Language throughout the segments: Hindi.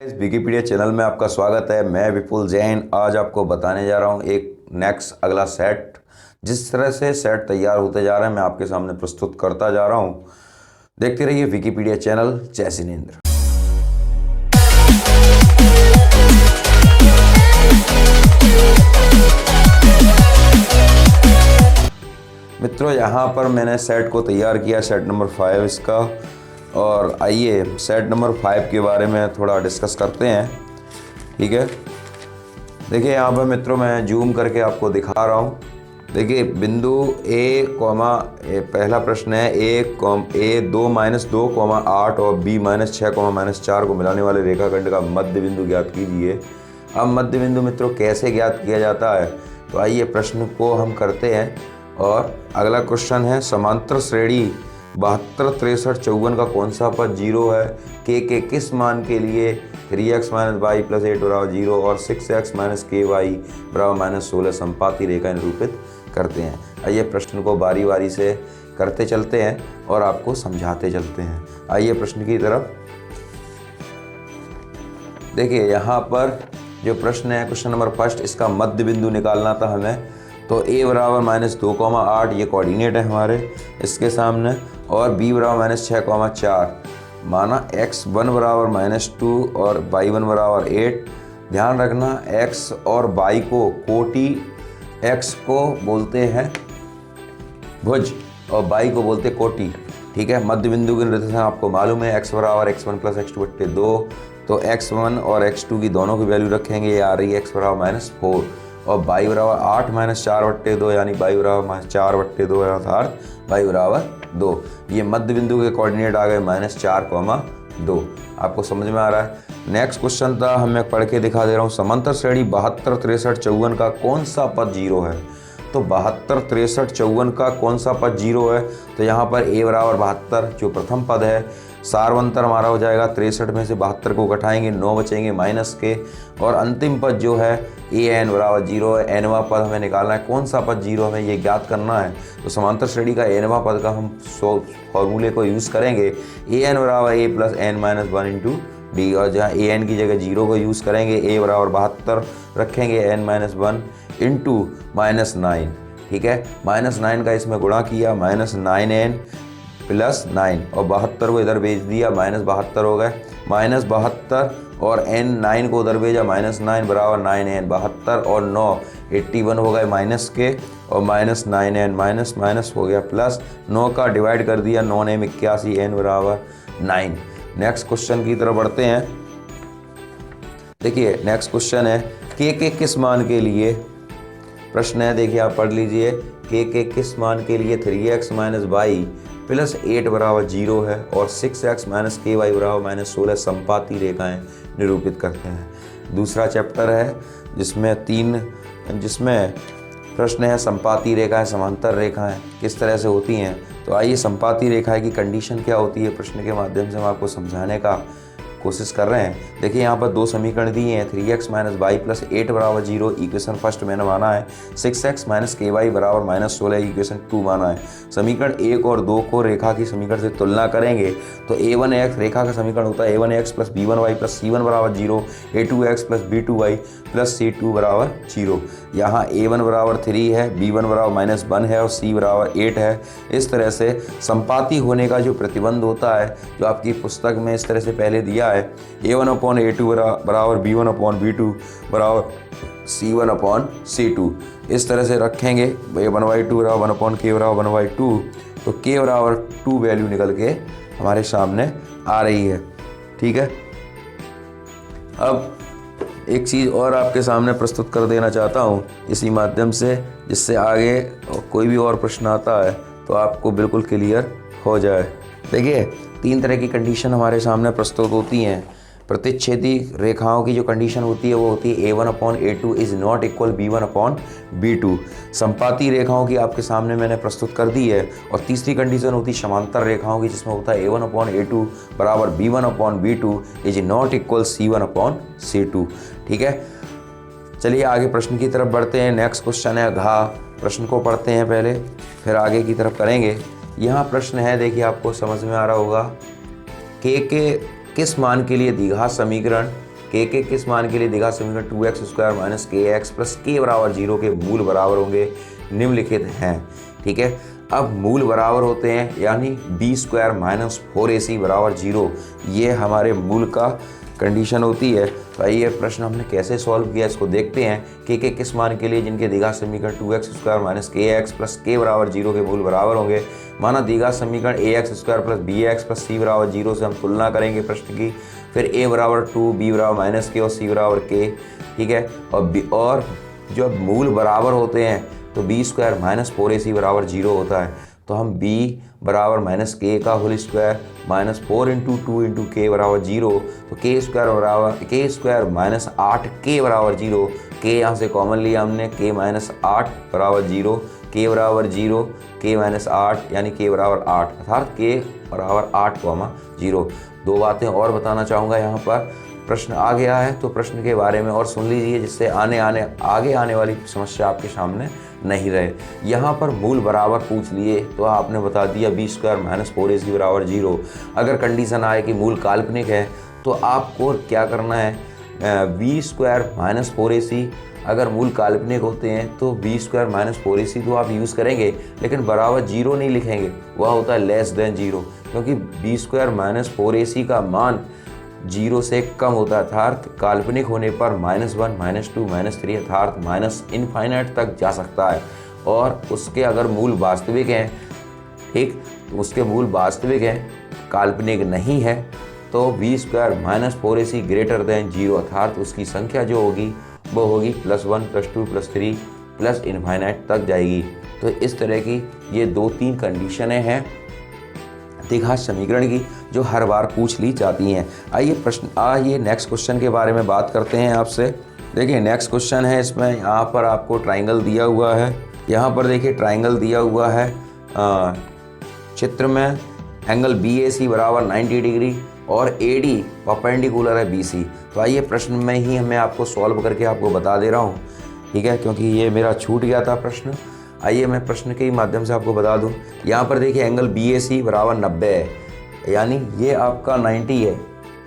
इस विकिपीडिया चैनल में आपका स्वागत है। मैं विपुल जैन आज आपको बताने जा रहा हूँ एक नेक्स्ट अगला सेट। जिस तरह से सेट तैयार होते जा रहे हैं मैं आपके सामने प्रस्तुत करता जा रहा हूँ। देखते रहिए विकिपीडिया चैनल। जय सिनेंद्र। मित्रों, यहाँ पर मैंने सेट को तैयार किया, सेट नंबर 5 इसका। और आइए सेट नंबर 5 के बारे में थोड़ा डिस्कस करते हैं। ठीक है, देखिए यहाँ पर मित्रों मैं जूम करके आपको दिखा रहा हूँ। देखिए बिंदु पहला प्रश्न है ए 2-2, 8 और B-6, -4 को मिलाने वाले रेखाखंड का मध्य बिंदु ज्ञात कीजिए। अब मध्य बिंदु मित्रों कैसे ज्ञात किया जाता है, तो आइए प्रश्न को हम करते हैं। और अगला क्वेश्चन है समांतर श्रेणी 72, 63, 54 का कौन सा पद 0 है। के किस मान के लिए 3x - y + 8 = 0 और 6x - ky = -16 संपाती रेखा निरूपित करते हैं। आइए प्रश्न को बारी बारी से करते चलते हैं और आपको समझाते चलते हैं। आइए प्रश्न की तरफ। देखिए यहाँ पर जो प्रश्न है क्वेश्चन नंबर 1, इसका मध्य बिंदु निकालना था हमें। तो a = -2, 8 ये कोऑर्डिनेट है हमारे इसके सामने, और b = -6, 4 माना x1 = -2 और y1 = 8। ध्यान रखना x और y को कोटि, x को बोलते हैं भुज और y को बोलते कोटि। ठीक है, मध्य बिंदु के निर्देशांक आपको मालूम है x = x1 + x2/2। तो x1 और x2 की दोनों की वैल्यू रखेंगे, ये आ रही है x = -4 और y = 8 - 4/2 यानी y = -4/2 अर्थात y = 2। ये मध्य बिंदु के कोऑर्डिनेट आ गए -4, 2। आपको समझ में आ रहा है। नेक्स्ट क्वेश्चन था, मैं पढ़ के दिखा दे रहा हूँ। समांतर श्रेणी 72, 63, 54 का कौन सा पद 0 है। तो 72, 63, 54 का कौन सा पद 0 है, तो यहाँ पर a = 72 जो प्रथम पद है। सारवंतर हमारा हो जाएगा 63 में से 72 को घटाएंगे, 9 बचेंगे माइनस के। और अंतिम पद जो है an = 0 है। nवां पद हमें निकालना है, कौन सा पद 0 हमें ये ज्ञात करना है। तो समांतर श्रेणी का nवां पद का हम फॉर्मूले को यूज़ करेंगे। an = a + n - 1 × d और जहाँ an की जगह 0 को यूज़ करेंगे। a = 72 रखेंगे, n - 1 × -9। ठीक है, -9 का इसमें गुणा किया, -9n + 9 और 72 को इधर भेज दिया, -72 हो गए। -72 और n9 को उधर भेजा, -9 = 9n। 72 और 9 81 हो गए माइनस के, और -9n माइनस हो गया प्लस 9 का डिवाइड कर दिया, 9 ने 81, n = 9। नेक्स्ट क्वेश्चन की तरफ बढ़ते हैं। देखिए नेक्स्ट क्वेश्चन है के किस मान के लिए प्रश्न है। देखिए आप पढ़ लीजिए। के किस मान के लिए 3x - y + 8 = 0 है और 6x - ky = -16 संपाती रेखाएं निरूपित करते हैं। दूसरा चैप्टर है जिसमें प्रश्न है संपाती रेखाएं, समांतर रेखाएं किस तरह से होती हैं। तो आइए संपाती रेखाएं की कंडीशन क्या होती है, प्रश्न के माध्यम से हम आपको समझाने का कोशिश कर रहे हैं। देखिए यहाँ पर 2 समीकरण दिए हैं। 3x - y + 8 = 0 इक्वेशन फर्स्ट मैंने माना है। 6x - ky = -16 इक्वेशन 2 माना है। समीकरण 1 और 2 को रेखा की समीकरण से तुलना करेंगे तो a1x रेखा का समीकरण होता है a1x + b1y + c1 = 0, a2x + b2y + c2 = 0। यहाँ a1 = 3 है, b1 = -1 है और c = 8 है। इस तरह से संपाती होने का जो प्रतिबंध होता है, जो आपकी पुस्तक में इस तरह से पहले दिया है, a1/a2 = b1/b2 = c1/c2। इस तरह से रखेंगे। 1/2 1/k 1/2, तो k = 2 वैल्यू निकल के हमारे सामने आ रही है। ठीक है, अब एक चीज़ और आपके सामने प्रस्तुत कर देना चाहता हूँ इसी माध्यम से, जिससे आगे कोई भी और प्रश्न आता है तो आपको बिल्कुल क्लियर हो जाए। देखिए 3 तरह की कंडीशन हमारे सामने प्रस्तुत होती हैं। प्रतिच्छेदी रेखाओं की जो कंडीशन होती है वो होती है a1/a2 ≠ b1/b2। संपाती रेखाओं की आपके सामने मैंने प्रस्तुत कर दी है। और तीसरी कंडीशन होती है समांतर रेखाओं की, जिसमें होता है a1/a2 = b1/b2 ≠ c1/c2। ठीक है, चलिए आगे प्रश्न की तरफ बढ़ते हैं। नेक्स्ट क्वेश्चन है घ। प्रश्न को पढ़ते हैं पहले, फिर आगे की तरफ करेंगे। यहाँ प्रश्न है, देखिए आपको समझ में आ रहा होगा। के किस मान के लिए द्विघात समीकरण के किस मान के लिए दिखा समीकरण 2x² minus kx plus k बराबर 0 के मूल बराबर होंगे निम्नलिखित हैं। ठीक है, अब मूल बराबर होते हैं यानी b² माइनस 4ac बराबर 0, ये हमारे मूल का कंडीशन होती है। तो आइए प्रश्न हमने कैसे सॉल्व किया इसको देखते हैं। के किस मान के लिए जिनके द्विघात समीकरण 2x² minus kx plus k बराबर 0 के मूल बराबर होंगे। माना द्विघात समीकरण ax² plus bx plus c बराबर 0 से हम तुलना करेंगे प्रश्न की। फिर a बराबर 2, b बराबर माइनस k और c बराबर k। ठीक है, और जब मूल बराबर होते हैं तो b² माइनस 4ac बराबर 0 होता है। तो हम b बराबर माइनस k का whole square minus 4 into 2 into k बराबर 0, तो k² माइनस 8k बराबर 0। k यहाँ से कॉमन लिया हमने, k माइनस 8 बराबर 0, k बराबर 0, k माइनस 8 यानी k बराबर 8, अर्थात k बराबर 8,0। दो बातें और बताना चाहूँगा यहाँ पर। प्रश्न आ गया है तो प्रश्न के बारे में और सुन लीजिए, जिससे आगे आने वाली समस्या आपके सामने नहीं रहे। यहाँ पर मूल बराबर पूछ लिए तो आपने बता दिया b² माइनस 4ac बराबर 0। अगर कंडीशन आए कि मूल काल्पनिक है तो आपको क्या करना है, b² माइनस 4ac, अगर मूल काल्पनिक होते हैं तो b² माइनस 4ac तो आप यूज़ करेंगे, लेकिन बराबर 0 नहीं लिखेंगे, वह होता है लेस देन 0, क्योंकि b² माइनस 4ac का मान 0 से कम होता है, अर्थात काल्पनिक होने पर -1, -2, -3 अर्थात माइनस इनफाइनाइट तक जा सकता है। और उसके अगर मूल वास्तविक हैं, ठीक, तो उसके मूल वास्तविक हैं, काल्पनिक नहीं है, तो b² minus 4ac greater than 0, अर्थात उसकी संख्या जो होगी वो होगी +1, +2, +3 प्लस इनफाइनाइट तक जाएगी। तो इस तरह की ये 2-3 कंडीशनें हैं द्विघात समीकरण की जो हर बार पूछ ली जाती हैं। आइए नेक्स्ट क्वेश्चन के बारे में बात करते हैं आपसे। देखिए नेक्स्ट क्वेश्चन है, इसमें यहाँ पर आपको ट्राइंगल दिया हुआ है। यहाँ पर देखिए ट्राइंगल दिया हुआ है चित्र में, एंगल BAC बराबर 90 डिग्री और AD परपेंडिकुलर है BC। तो आइए प्रश्न में ही मैं आपको सॉल्व करके आपको बता दे रहा हूँ, ठीक है, क्योंकि ये मेरा छूट गया था प्रश्न। आइए मैं प्रश्न के माध्यम से आपको बता दूं। यहाँ पर देखिए एंगल BAC बराबर 90 है, यानी ये आपका 90 है।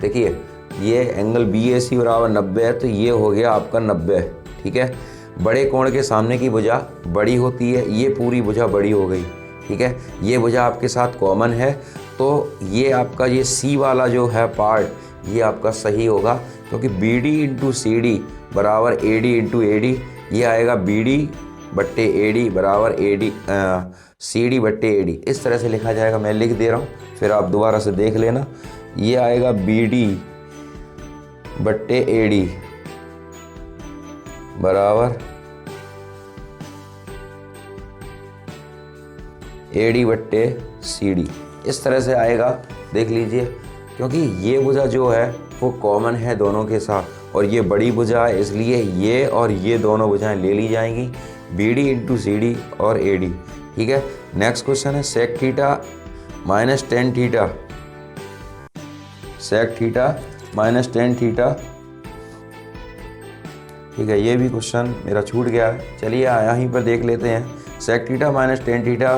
देखिए ये एंगल BAC बराबर 90 है, तो ये हो गया आपका 90। ठीक है, बड़े कोण के सामने की भुजा बड़ी होती है, ये पूरी भुजा बड़ी हो गई। ठीक है, ये भुजा आपके साथ कॉमन है, तो ये आपका ये C वाला जो है पार्ट ये आपका सही होगा, क्योंकि BD इंटू CD बराबर AD इंटू AD, ये आएगा BD बट्टे AD बराबर CD बट्टे AD, इस तरह से लिखा जाएगा। मैं लिख दे रहा हूँ, फिर आप दोबारा से देख लेना। ये आएगा BD बट्टे AD बराबर AD बट्टे CD, इस तरह से आएगा, देख लीजिए, क्योंकि ये भुजा जो है वो कॉमन है दोनों के साथ, और ये बड़ी भुजा है, इसलिए ये और ये दोनों भुजाएं ले ली जाएंगी, BD इंटू CD और AD। ठीक है, नेक्स्ट क्वेश्चन है sec theta minus tan theta, sec theta minus tan theta. ठीक है, ये भी क्वेश्चन मेरा छूट गया है, चलिए यहीं पर देख लेते हैं। Sec theta minus tan theta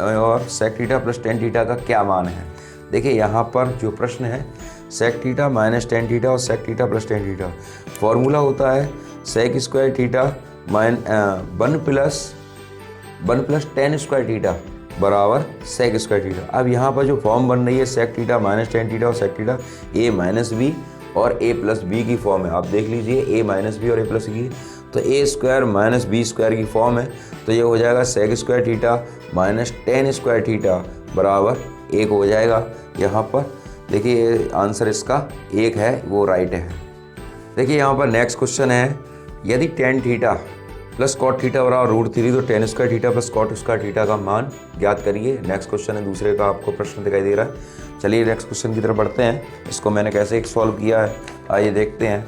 और sec theta plus tan theta का क्या मान है। देखिए यहाँ पर जो प्रश्न है, sec theta minus tan theta और sec theta plus tan theta, formula होता है sec square theta one plus tan square theta बराबर सेक स्क्वायर थीटा। अब यहाँ पर जो फॉर्म बन रही है sec theta minus tan theta और sec theta a minus B और a प्लस बी की फॉर्म है। आप देख लीजिए a माइनस बी और a प्लस की, तो a square minus B square की फॉर्म है, तो ये हो जाएगा sec square theta minus tan square theta बराबर 1 हो जाएगा। यहाँ पर देखिए आंसर इसका 1 है, वो राइट है। देखिए यहाँ पर नेक्स्ट क्वेश्चन है, यदि tan theta plus cot theta बराबर √3, तो tan square theta plus cot square theta का मान ज्ञात करिए। नेक्स्ट क्वेश्चन है, दूसरे का आपको प्रश्न दिखाई दे रहा है। चलिए नेक्स्ट क्वेश्चन की तरफ बढ़ते हैं, इसको मैंने कैसे सॉल्व किया है आइए देखते हैं।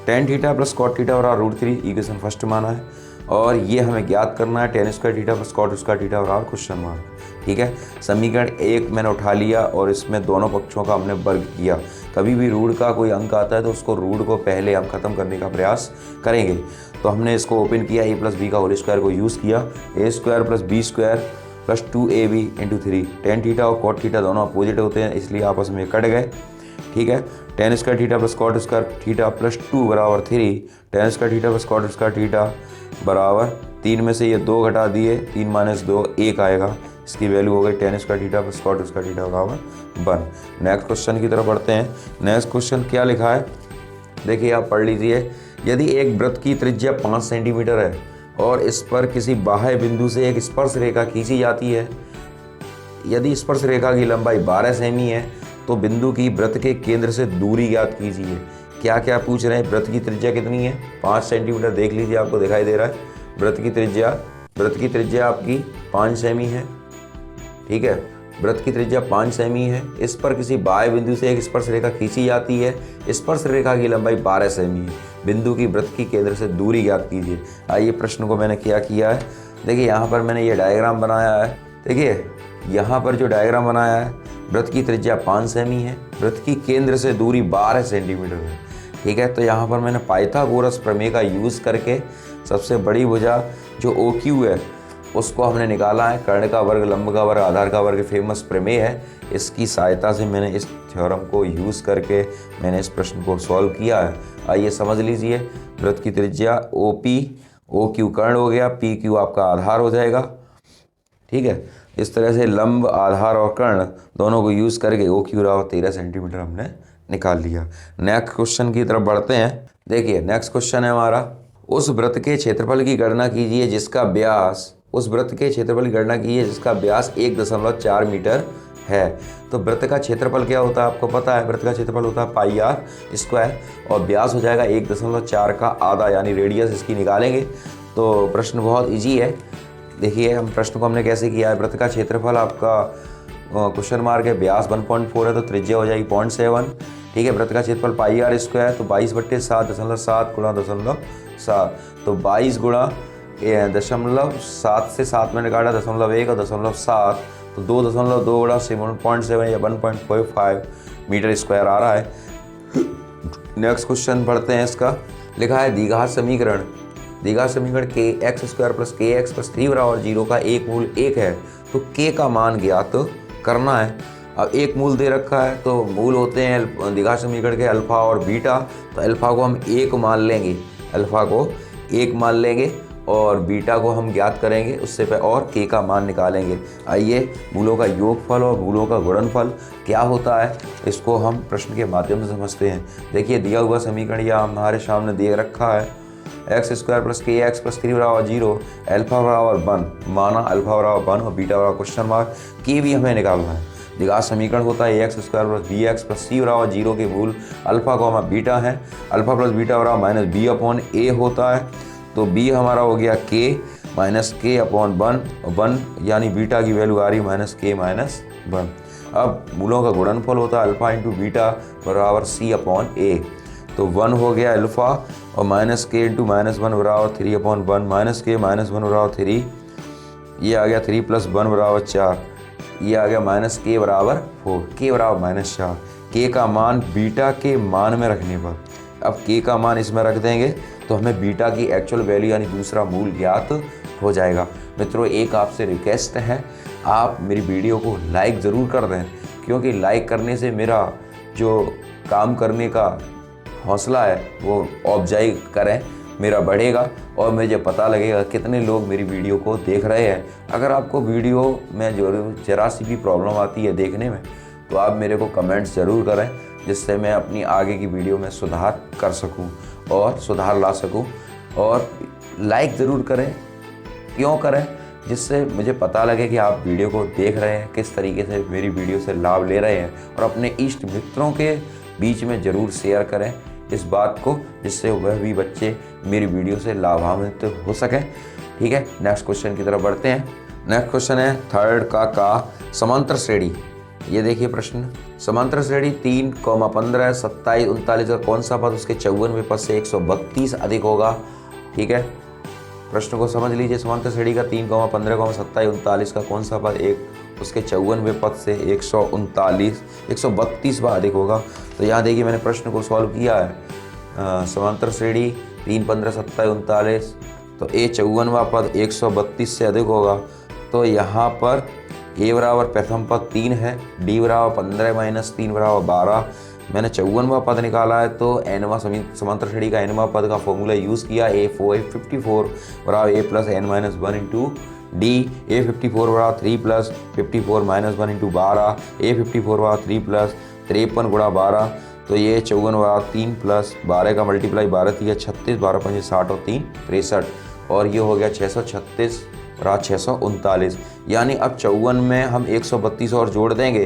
Tan theta plus cot theta बराबर √3 इक्वेशन फर्स्ट माना है, और ये हमें ज्ञात करना है tan square theta plus cot square theta बराबर क्वेश्चन मान। ठीक है, समीकरण 1 मैंने उठा लिया और इसमें दोनों पक्षों का हमने वर्ग किया। कभी भी रूट का कोई अंक आता है तो उसको रूट को पहले हम खत्म करने का प्रयास करेंगे। तो हमने इसको ओपन किया, a प्लस बी का होल स्क्वायर को यूज़ किया, a square plus B square plus 2ab into 3। Tan theta और कॉट थीटा दोनों अपोजिट होते हैं, इसलिए आपस में कट गए। ठीक है। Tan square theta plus cot square theta plus 2 बराबर 3, tan square theta plus cot square theta बराबर 3 में से ये 2 घटा दिए, 3 माइनस 2 1 आएगा। इसकी वैल्यू हो गई tan square theta plus cot square theta बराबर 1। नेक्स्ट क्वेश्चन की तरफ बढ़ते हैं। नेक्स्ट क्वेश्चन क्या लिखा है, देखिए आप पढ़ लीजिए। यदि एक वृत्त की त्रिज्या 5 सेंटीमीटर है और इस पर किसी बाह्य बिंदु से एक स्पर्श रेखा खींची जाती है, यदि स्पर्श रेखा की लंबाई 12 सेमी है तो बिंदु की वृत्त के केंद्र से दूरी ज्ञात कीजिए। क्या क्या पूछ रहे हैं, वृत्त की त्रिज्या कितनी है, 5 सेंटीमीटर। देख लीजिए, आपको दिखाई दे रहा है वृत्त की त्रिज्या आपकी 5 सेमी है, ठीक है। वृत्त की त्रिज्या 5 सेमी है, इस पर किसी बाह्य बिंदु से एक स्पर्श रेखा खींची जाती है, स्पर्श रेखा की लंबाई 12 सेमी है, बिंदु की वृत्त की केंद्र से दूरी ज्ञात कीजिए। आइए प्रश्न को मैंने क्या किया है, देखिए यहाँ पर मैंने ये डायग्राम बनाया है। देखिए यहाँ पर जो डायग्राम बनाया है, वृत्त की त्रिज्या 5 सेमी है, वृत्त की केंद्र से दूरी 12 सेंटीमीटर है, ठीक है। तो यहाँ पर मैंने पाइथागोरस प्रमेय का यूज़ करके सबसे बड़ी भुजा जो OQ है उसको हमने निकाला है। कर्ण का वर्ग, लंब का वर्ग, आधार का वर्ग फेमस प्रमेय है। इसकी सहायता से मैंने इस थ्योरम को यूज़ करके मैंने इस प्रश्न को सॉल्व किया है। आइए समझ लीजिए। वृत्त की त्रिज्या OQ कर्ण हो गया, PQ आपका आधार हो जाएगा, ठीक है। इस तरह से लंब, आधार और कर्ण दोनों को यूज़ करके OQ बराबर 13 सेंटीमीटर हमने निकाल लिया। नेक्स्ट क्वेश्चन की तरफ बढ़ते हैं। देखिए नेक्स्ट क्वेश्चन है हमारा, उस वृत्त के क्षेत्रफल की गणना कीजिए जिसका व्यास 1.4 मीटर है। तो वृत्त का क्षेत्रफल क्या होता है, आपको पता है, वृत्त का क्षेत्रफल होता है पाई r स्क्वायर और व्यास हो जाएगा 1.4 का आधा, यानी रेडियस इसकी निकालेंगे। तो प्रश्न बहुत इजी है। देखिए हम प्रश्न को हमने कैसे किया है, वृत्त का क्षेत्रफल आपका क्वेश्चन मार्क है, व्यास 1.4 है तो त्रिज्या हो जाएगी 0.7, ठीक है। वृत्त का क्षेत्रफल पाई r स्क्वायर तो 22/7.7 गुणा 0.7, तो 22 गुणा 0.7 से 7 मैंने काटा 0.1 और 0.7, तो 2.2 गुणा 7.7 या 1.45 मीटर स्क्वायर आ रहा है। नेक्स्ट क्वेश्चन पढ़ते हैं। इसका लिखा है द्विघात समीकरण kx square plus kx plus 3 बराबर 0 का एक मूल 1 है, तो k का मान ज्ञात करना है। अब एक मूल दे रखा है तो मूल होते हैं द्विघात समीकरण के अल्फा और बीटा, तो अल्फा को हम 1 मान लेंगे और बीटा को हम ज्ञात करेंगे उससे पे और k का मान निकालेंगे। आइए मूलों का योगफल और मूलों का गुणनफल क्या होता है इसको हम प्रश्न के माध्यम से समझते हैं। देखिए दिया हुआ समीकरण यह हमारे सामने दे रखा है, x square plus kx plus 3 बराबर 0, अल्फा बराबर 1, माना अल्फा बराबर 1 और बीटा बराबर क्वेश्चन मार्क, k भी हमें निकालना है। द्विघात समीकरण होता है ax square plus bx plus c बराबर 0 के मूल अल्फा को हमारा बीटा है, अल्फा प्लस बीटा बराबर माइनस b/a होता है। तो b हमारा हो गया k माइनस k/1 यानी बीटा की वैल्यू आ रही -k-1। अब मूलों का गुणनफल होता है अल्फा इंटू बीटा बराबर c/a, तो 1 हो गया अल्फा और -k इंटू -1 बराबर 3/1, -k-1 बराबर 3, ये आ गया 3 + 1 बराबर 4, ये आ गया -k बराबर 4, k बराबर -4। k का मान बीटा के मान में रखने पर, अब k का मान इसमें रख देंगे तो हमें बीटा की एक्चुअल वैल्यू यानी दूसरा मूल ज्ञात हो जाएगा। मित्रों एक आपसे रिक्वेस्ट है, आप मेरी वीडियो को लाइक ज़रूर कर दें, क्योंकि लाइक करने से मेरा जो काम करने का हौसला है वो अफजाई करें, मेरा बढ़ेगा और मुझे पता लगेगा कितने लोग मेरी वीडियो को देख रहे हैं। अगर आपको वीडियो में जरा सी भी प्रॉब्लम आती है देखने में तो आप मेरे को कमेंट्स ज़रूर करें, जिससे मैं अपनी आगे की वीडियो में सुधार कर सकूं और सुधार ला सकूं। और लाइक ज़रूर करें, क्यों करें, जिससे मुझे पता लगे कि आप वीडियो को देख रहे हैं, किस तरीके से मेरी वीडियो से लाभ ले रहे हैं, और अपने इष्ट मित्रों के बीच में ज़रूर शेयर करें इस बात को, जिससे वह भी बच्चे मेरी वीडियो से लाभान्वित हो सकें। ठीक है, नेक्स्ट क्वेश्चन की तरफ बढ़ते हैं। नेक्स्ट क्वेश्चन है थर्ड का समांतर श्रेणी। ये देखिए प्रश्न, समांतर श्रेणी 3, 15, 27, 39 का कौन सा पद उसके 54वें पद से 132 अधिक होगा। ठीक है, प्रश्न को समझ लीजिए। समांतर श्रेणी का 3, 15, 27, 39 का कौन सा पद एक उसके 54वें पद से 132 बार अधिक होगा। तो यहाँ देखिए मैंने प्रश्न को सॉल्व किया है। समांतर श्रेणी 3, 15, 27, 39, तो ए 54वां पद 132 से अधिक होगा। तो यहाँ पर ए बराबर प्रथम पद 3 है, डी बराबर 15 - 3 बराबर 12, मैंने 54वां पद निकाला है तो एनवा समांतर श्रेणी का एनवा पद का फॉर्मूला यूज़ किया। A54 बराबर A plus n minus 1 into D. A54 बराबर 3 प्लस 54 माइनस 1 इंटू 12। A54 बराबर 3 प्लस 53 गुणा 12, तो ये 54 बराबर 3 प्लस 12 का मल्टीप्लाई 12 थी 36, 12 5 60 और 3 63, और ये हो गया 636 बराबर 639। यानी अब 54 में हम 132 और जोड़ देंगे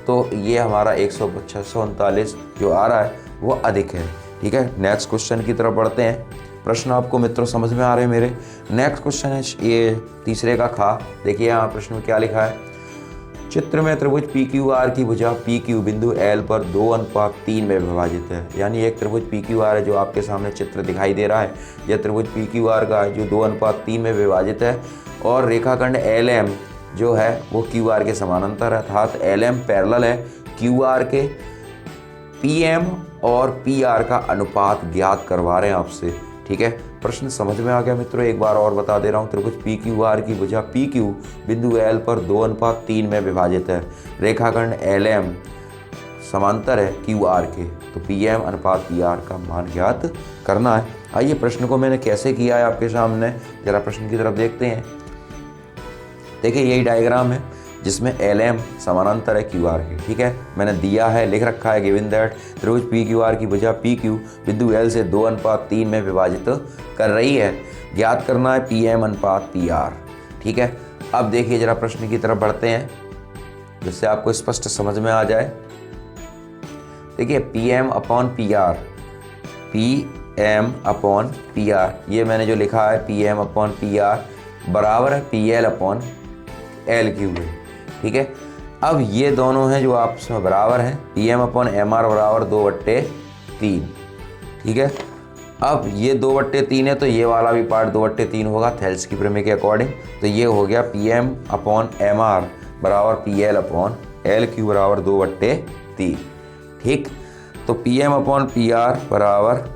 तो ये हमारा 639 जो आ रहा है वो अधिक है। ठीक है, नेक्स्ट क्वेश्चन की तरफ बढ़ते हैं। प्रश्न आपको मित्रों समझ में आ रहे हैं मेरे। नेक्स्ट क्वेश्चन है ये तीसरे का खा। देखिए यहाँ प्रश्न में क्या लिखा है। चित्र में त्रिभुज PQR की भुजा PQ बिंदु L पर 2:3 में विभाजित है। यानी एक त्रिभुज PQR है जो आपके सामने चित्र दिखाई दे रहा है। यह त्रिभुज PQR का है जो 2:3 में विभाजित है, और रेखाखंड LM जो है वो QR के समानांतर है, अर्थात LM पैरेलल है QR के। PM और PR का अनुपात ज्ञात करवा रहे हैं आपसे। ठीक है, प्रश्न समझ में आ गया मित्रों। एक बार और बता दे रहा हूँ। त्रिभुज PQR की भुजा PQ बिंदु L पर 2:3 में विभाजित है। रेखाखंड LM समांतर है QR के, तो PM अनुपात PR का मान ज्ञात करना है। आइए प्रश्न को मैंने कैसे किया है आपके सामने, जरा प्रश्न की तरफ देखते हैं। देखिए यही डायग्राम है जिसमें LM समानांतर है QR के। ठीक है, मैंने दिया है, लिख रखा है गिवन दैट त्रिभुज PQR की भुजा PQ बिंदु L से 2:3 में विभाजित कर रही है। ज्ञात करना है PM अनुपात PR। ठीक है, अब देखिए जरा प्रश्न की तरफ बढ़ते हैं जिससे आपको स्पष्ट समझ में आ जाए। देखिए PM upon PR, PM upon PR, ये मैंने जो लिखा है PM अपॉन PR बराबर है PL अपॉन LQ है। ठीक है, अब ये दोनों हैं जो आपस में बराबर हैं। PM अपॉन MR बराबर 2/3। ठीक है, अब ये 2/3 है तो ये वाला भी पार्ट 2/3 होगा थेल्स की प्रमेय के अकॉर्डिंग। तो ये हो गया PM अपॉन MR बराबर PL अपॉन LQ बराबर 2/3। ठीक, तो PM अपॉन PR बराबर,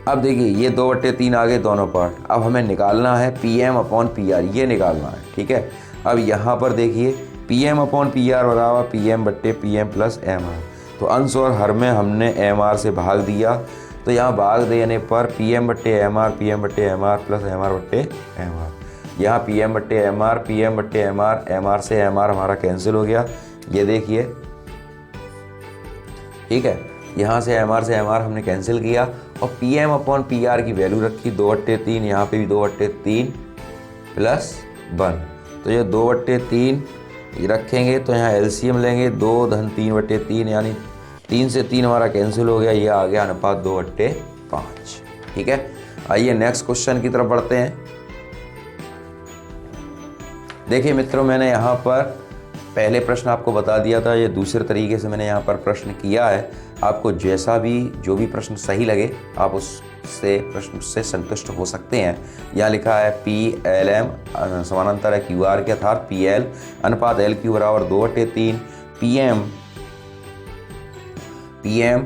अब देखिए ये 2/3 आ गए दोनों पार्ट। अब हमें निकालना है PM अपॉन PR, ये निकालना है। ठीक है, अब यहाँ पर देखिए PM अपॉन PR बराबर PM/PM प्लस MR, तो अंश और हर में हमने MR से भाग दिया, तो यहाँ भाग देने पर PM/MR PM/MR प्लस MR/MR, यहाँ PM/MR PM/MR, MR से MR हमारा कैंसिल हो गया। ये देखिए, ठीक है, यहाँ से MR हमने कैंसिल किया और PM अपॉन PR की वैल्यू रखी 2/3, यहाँ पे भी 2/3 प्लस 1, तो ये 2/3 रखेंगे तो यहाँ LCM लेंगे 2 धन 3/3, यानी 3 से 3 हमारा कैंसिल हो गया, ये आ गया अनुपात 2/5। ठीक है, आइए नेक्स्ट क्वेश्चन की तरफ बढ़ते हैं। देखिए मित्रों, मैंने यहाँ पर पहले प्रश्न आपको बता दिया था, ये दूसरे तरीके से मैंने यहाँ पर प्रश्न किया है। आपको जैसा भी जो भी प्रश्न सही लगे आप उससे प्रश्न से संतुष्ट हो सकते हैं। यहाँ लिखा है PLM समानांतर है QR के, अर्थात PL अनुपात LQ बराबर 2/3, PM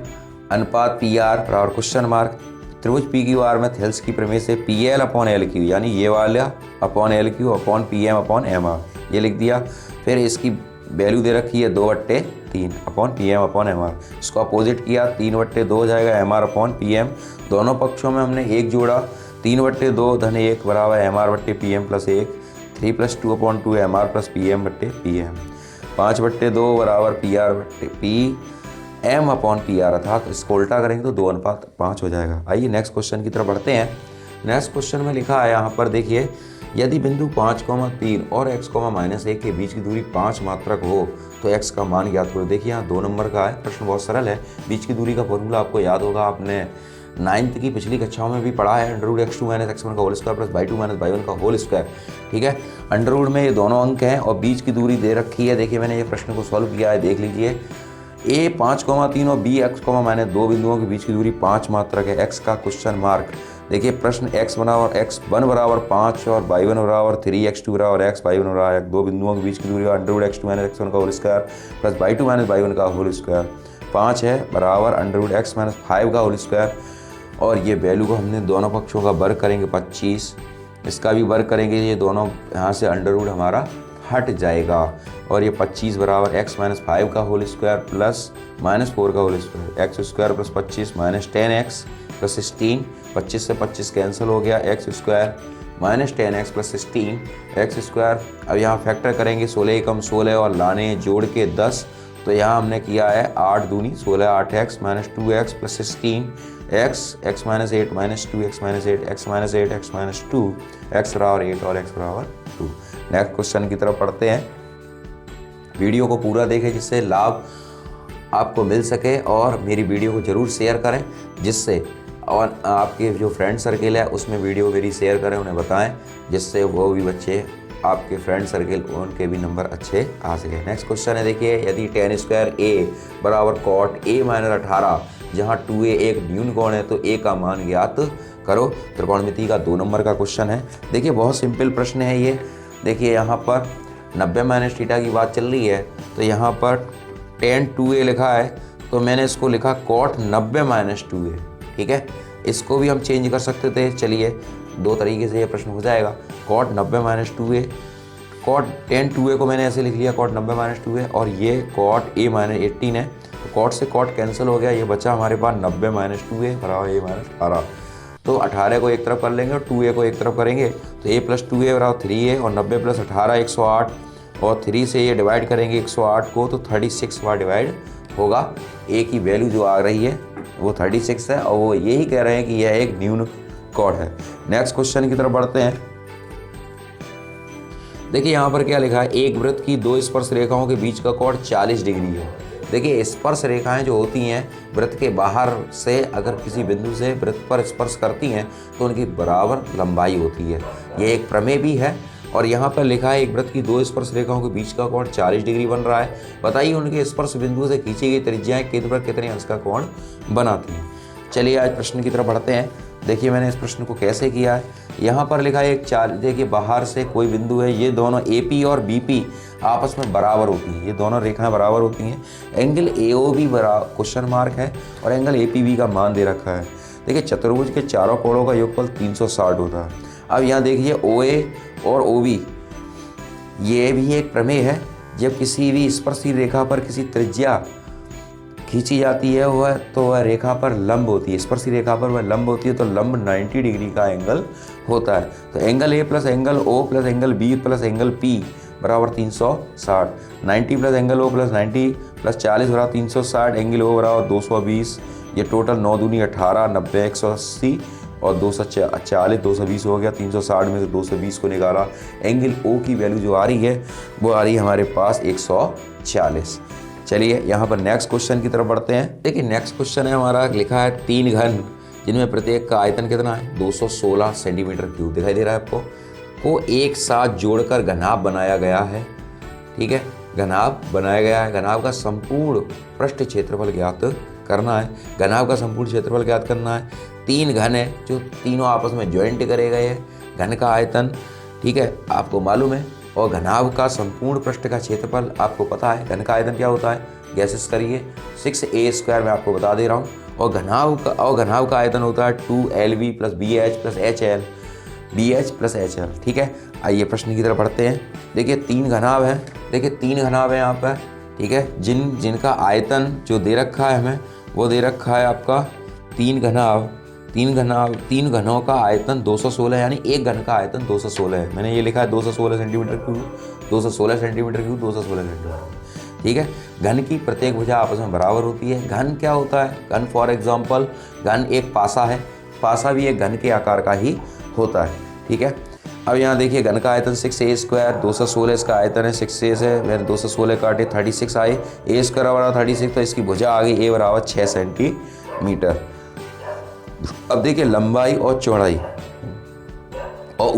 अनुपात PR बराबर क्वेश्चन मार्क। त्रिभुज PQR में थेल्स की प्रमेय से PL अपॉन LQ, यानी ये वाला upon LQ upon PM upon MR, ये लिख दिया। फिर इसकी वैल्यू दे रखी है 2/3 अपॉन PM अपॉन MR, इसको अपोजिट किया 3/2 हो जाएगा MR अपॉन PM। दोनों पक्षों में हमने 1 जोड़ा, 3/2 धन 1 बराबर MR/PM plus 1, 3 + 2/2 MR plus PM/PM, 5/2 बराबर PM अपॉन PR, अर्थात इसको उल्टा करेंगे तो 2:5 हो जाएगा। आइए नेक्स्ट क्वेश्चन की तरफ बढ़ते हैं। नेक्स्ट क्वेश्चन में लिखा है यहाँ पर देखिए, यदि बिंदु 5,3 और x,-1 के बीच की दूरी 5 मात्रक हो तो x का मान ज्ञात करो। देखिए यहाँ 2 नंबर का है, प्रश्न बहुत सरल है। बीच की दूरी का फॉर्मूला आपको याद होगा, आपने 9th की पिछली कक्षाओं में भी पढ़ा है, √x2 - x1 का whole square plus y2 - y1 का होल स्क्वायर। ठीक है, अंडर में ये दोनों अंक हैं और बीच की दूरी दे रखी है। देखिए मैंने ये प्रश्न को सॉल्व किया है, देख लीजिए। A 5,3 और B x,-2 बिंदुओं के बीच की दूरी 5 मात्रक है, x का क्वेश्चन मार्क। देखिए प्रश्न x1 बराबर 5 और y1 बराबर 3, x2 बराबर x, y1 बराबर x, 2 बिंदुओं के बीच की दूरी √x2 - x1 का whole square plus y2 - y1 का होल स्क्वायर। 5 है बराबर √x - 5 का होल स्क्वायर, और ये वैल्यू को हमने दोनों पक्षों का वर्ग करेंगे 25, इसका भी वर्ग करेंगे, ये दोनों यहाँ से √ हमारा हट जाएगा। और ये 25 बराबर x माइनस 5 का होल स्क्वायर प्लस माइनस 4 का whole square, X square plus 25 minus 10x plus 16, 25 से 25 कैंसिल हो गया, X square minus 10x plus 16 X square. अब यहाँ फैक्टर करेंगे 16 एकम 16 और लाने जोड़ के 10, तो यहाँ हमने किया है 8 दूनी 16, 8x minus 2x plus 16 x minus 8 minus 2x minus 8 x minus 8 x minus 2 x बराबर 8 और x बराबर 2। नेक्स्ट क्वेश्चन की तरफ पढ़ते हैं। वीडियो को पूरा देखें जिससे लाभ आपको मिल सके और मेरी वीडियो को ज़रूर शेयर करें, जिससे और आपके जो फ्रेंड सर्किल है उसमें वीडियो मेरी शेयर करें, उन्हें बताएं, जिससे वो भी बच्चे आपके फ्रेंड सर्किल उनके भी नंबर अच्छे आ सके। नेक्स्ट क्वेश्चन है, देखिए यदि tan स्क्वायर a बराबर cot a माइनस 18 जहाँ 2a एक न्यून कोण है तो a का मान ज्ञात करो। त्रिकोणमिति का 2 नंबर का क्वेश्चन है। देखिए बहुत सिंपल प्रश्न है ये। देखिए यहाँ पर 90 माइनस थीटा की बात चल रही है, तो यहाँ पर tan 2a लिखा है, तो मैंने इसको लिखा cot 90 माइनस 2a। ठीक है, इसको भी हम चेंज कर सकते थे। चलिए 2 तरीके से ये प्रश्न हो जाएगा। cot 90 minus 2a, cot tan 2a को मैंने ऐसे लिख लिया cot 90 माइनस 2a, और ये cot a माइनस 18 है, तो cot से cot कैंसिल हो गया, ये बचा हमारे पास 90 माइनस 2a बराबर a माइनस 18। तो 18 को एक तरफ कर लेंगे और 2a को एक तरफ करेंगे, तो a प्लस 2a बराबर 3a और 90 प्लस 18 108, और 3 से ये डिवाइड करेंगे 108 को, तो 36 बार डिवाइड होगा। a की वैल्यू जो आ रही है वो 36 है, और वो यही कह रहे हैं कि यह एक न्यून कोण है। नेक्स्ट क्वेश्चन की तरफ बढ़ते हैं। देखिए यहाँ पर क्या लिखा है, एक वृत्त की 2 स्पर्श रेखाओं के बीच का कोण 40 डिग्री है। देखिए स्पर्श रेखाएं जो होती हैं वृत्त के बाहर से अगर किसी बिंदु से वृत्त पर स्पर्श करती हैं तो उनकी बराबर लंबाई होती है। ये एक प्रमेय भी है। और यहाँ पर लिखा है एक वृत्त की 2 स्पर्श रेखाओं के बीच का कोण 40 डिग्री बन रहा है। बताइए उनके स्पर्श बिंदु से खींची गई त्रिज्याएं केंद्र पर कितने अंश का कोण बनाती हैं। चलिए आज प्रश्न की तरफ बढ़ते हैं। देखिए मैंने इस प्रश्न को कैसे किया है। यहाँ पर लिखा है एक देखिए बाहर से कोई बिंदु है, ये दोनों AP और BP आपस में बराबर होती हैं, ये दोनों रेखाएं बराबर होती हैं। एंगल AOB बराबर क्वेश्चन मार्क है और एंगल APB का मान दे रखा है। देखिए चतुर्भुज के चारों कोणों का योगफल 360 होता है। अब यहाँ देखिए OA और OB, ये भी एक प्रमेय है। जब किसी भी स्पर्शी रेखा पर किसी त्रिज्या खींची जाती है वह तो वह रेखा पर लंब होती है, स्पर्शी रेखा पर वह लंब होती है, तो लंब 90 डिग्री का एंगल होता है। तो angle A plus angle O plus angle B plus angle P बराबर 360, 90 plus angle O plus 90 plus 40 बराबर 360, एंगल O बराबर 220। ये टोटल 9 दूनी 18, 90 180 और 240 220 हो गया। 360 में से 220 को निकाला, एंगल O की वैल्यू जो आ रही है वो आ रही है हमारे पास 140। चलिए यहाँ पर नेक्स्ट क्वेश्चन की तरफ बढ़ते हैं। देखिए नेक्स्ट क्वेश्चन है हमारा, लिखा है 3 घन जिनमें प्रत्येक का आयतन कितना है 216 सेंटीमीटर क्यूब दिखाई दे रहा है आपको, को एक साथ जोड़कर घनाभ बनाया गया है। ठीक है, घनाभ बनाया गया है। घनाभ का संपूर्ण पृष्ठ क्षेत्रफल ज्ञात करना है। घनाभ का संपूर्ण क्षेत्रफल ज्ञात करना है। 3 घन है जो तीनों आपस में ज्वाइंट करे गए हैं। घन का आयतन ठीक है आपको मालूम है, और घनाभ का संपूर्ण पृष्ठ का क्षेत्रफल आपको पता है। घन का आयतन क्या होता है, गैसेस करिए 6a² मैं आपको बता दे रहा हूँ। और घनाभ का आयतन होता है 2lv plus BH plus HL, BH plus HL। ठीक है, आइए प्रश्न की तरफ बढ़ते हैं। देखिए 3 घनाभ हैं, देखिए 3 घनाभ हैं यहाँ पर। ठीक है, जिनका आयतन जो दे रखा है हमें वो दे रखा है आपका 3 घनों का आयतन 216, यानी एक घन का आयतन 216 है। मैंने ये लिखा है 216 centimetre cube, 216 centimetre cube, 216 centimetre. ठीक है, घन की प्रत्येक भुजा आपस में बराबर होती है। घन क्या होता है, घन फॉर एग्जांपल घन एक पासा है, पासा भी एक घन के आकार का ही होता है। ठीक है, अब यहाँ देखिए घन का आयतन 6a², 216 इसका आयतन है, 6a है, मैंने 216 काटे 36 आए, a² बराबर 36, तो इसकी भुजा आ गई a बराबर 6 सेंटीमीटर। अब देखिए लंबाई और चौड़ाई और